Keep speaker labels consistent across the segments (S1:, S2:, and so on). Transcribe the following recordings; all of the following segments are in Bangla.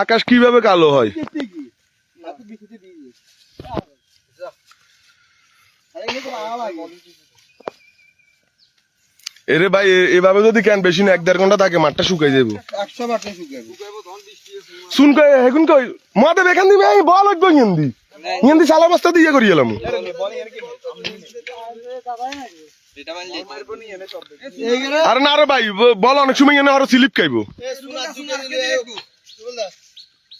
S1: আকাশ কিভাবে কালো হয়? এরে ভাই এভাবে যদি কেন বেশি না 1-1.5 ঘন্টা থাকে মাঠটা শুকাই যাবো। শুন কই এখন কই মদে বেখান দিবে এই বল হইব হিন্দি হিন্দি সালা বস্তা দিয়ে করি এলাম। আরে না রে ভাই বল অনেক সময় এনে আরো স্লিপ খাইবো।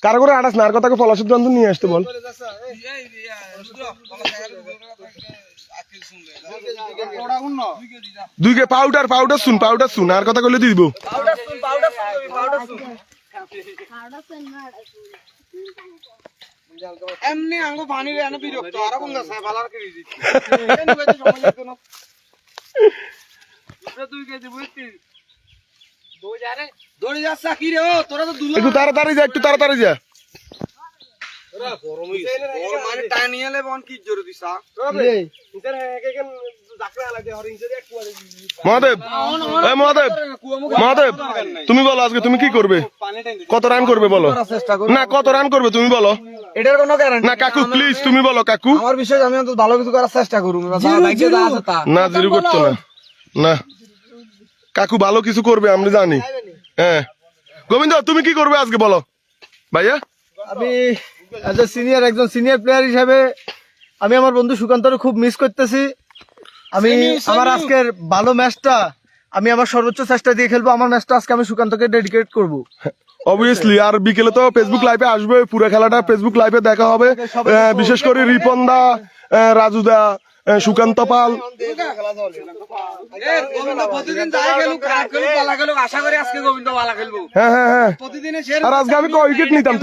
S1: কারো করে আড়াস না আর কথাকে ফলাশুদ্ধ নিয়ে আসতে বল। দুইকে পাউডার শুন আর কথা কইলে দিব।
S2: এমনি আঙ্গো পানি রে এনে বিরক্ত আর কোন গাছ ভালার করে দিচ্ছি তুই কে দিবি দৌড়ে যাস কি রে ও তোরা তো দুলা
S1: একটু তাড়াতাড়ি যা
S2: ওরা গরম হইছে ওর মানে টানি এলে বন কি জোরে দিছা
S1: এই মহাদেব তুমি বলো আজকে তুমি কি করবে? কত রান করবে বলো না, কত রান করবে তুমি বলো?
S2: এটার কোনো গ্যারান্টি
S1: না কাকু প্লিজ তুমি বলো কাকু।
S2: আমার বিষয়ে আমি তো ভালো কিছু করার চেষ্টা করব
S1: না জিরো করতো না কাকু ভালো কিছু করবে আমরা জানি। হ্যাঁ গোবিন্দ তুমি কি করবে আজকে বলো ভাইয়া?
S3: আমি এজ এ সিনিয়র একজন সিনিয়র প্লেয়ার হিসেবে আমি আমার বন্ধু সুকান্তকে খুব মিস করতেছি। আমি আমার আজকের ভালো ম্যাচটা আমি আমার সর্বোচ্চ চেষ্টা দিয়ে খেলবো। আমার ম্যাচটা আজকে আমি সুকান্তকে ডেডিকেট করব
S1: অবভিয়াসলি। আর বিকেলে তো ফেসবুক লাইভে আসবে, পুরো খেলাটা ফেসবুক লাইভে দেখা হবে। বিশেষ করে রিপনদা, রাজুদা, সুকান্ত পাল। হ্যাঁ আর আজকে আমি কয় উইকেট নিতাম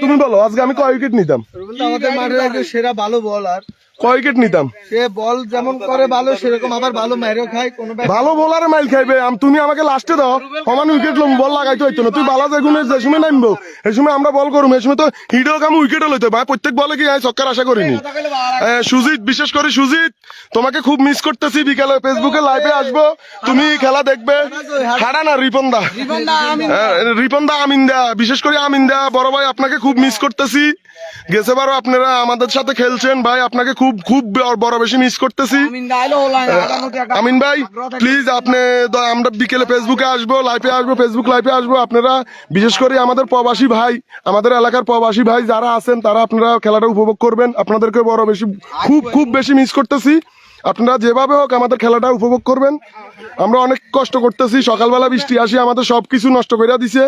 S1: তুমি বলো আজকে আমি কয় উইকেট নিতাম?
S3: আমাদের মাঠের একজন সেরা ভালো বলার,
S1: কয় উইকেট নিতাম?
S3: সে বল যেমন করে ভালো সেরকম আবার ভালো মাইরও খায়। কোনো
S1: ভালো বোলারে মাইল খাইবে। তুমি আমাকে লাস্টে দাও সমান উইকেট লম বল লাগাইতে হইতো না। তুই বালা যেগুলো যে সময় নামবো এই সময় আমরা বল করবো, এই সময় তো হিডও কাম উইকেটও লইতে ভাই। প্রত্যেক বলে কি আমি ছক্কার আশা করিনি। সুজিত, বিশেষ করে সুজিত তোমাকে খুব মিস করতেছি। বিকালে ফেসবুকে লাইভে আসবো, তুমি খেলা দেখবে। হারা না রিপনদা আমিনদা, বিশেষ করে আমিনদা বড় ভাই আপনাকে খুব মিস করতেছি। গেছে বারো আপনারা আমাদের সাথে খেলছেন ভাই, আপনাকে খুব খুব বড় বেশি মিস করতেছি। আমিন ভাই প্লিজ আপনি আমরা বিকেলে ফেসবুকে আসবো, লাইভে আসবো, ফেসবুক লাইভে আসবো। আপনারা বিশেষ করে আমাদের প্রবাসী ভাই, আমাদের এলাকার প্রবাসী ভাই যারা আছেন তারা আপনারা খেলাটা উপভোগ করবেন। আপনাদেরকে বড় বেশি খুব বেশি মিস করতেছি। আপনারা যেভাবে হোক আমাদের খেলাটা উপভোগ করবেন। আমরা অনেক কষ্ট করতেছি, সকালবেলা বৃষ্টি আসি আমাদের সবকিছু নষ্ট করে দিছে।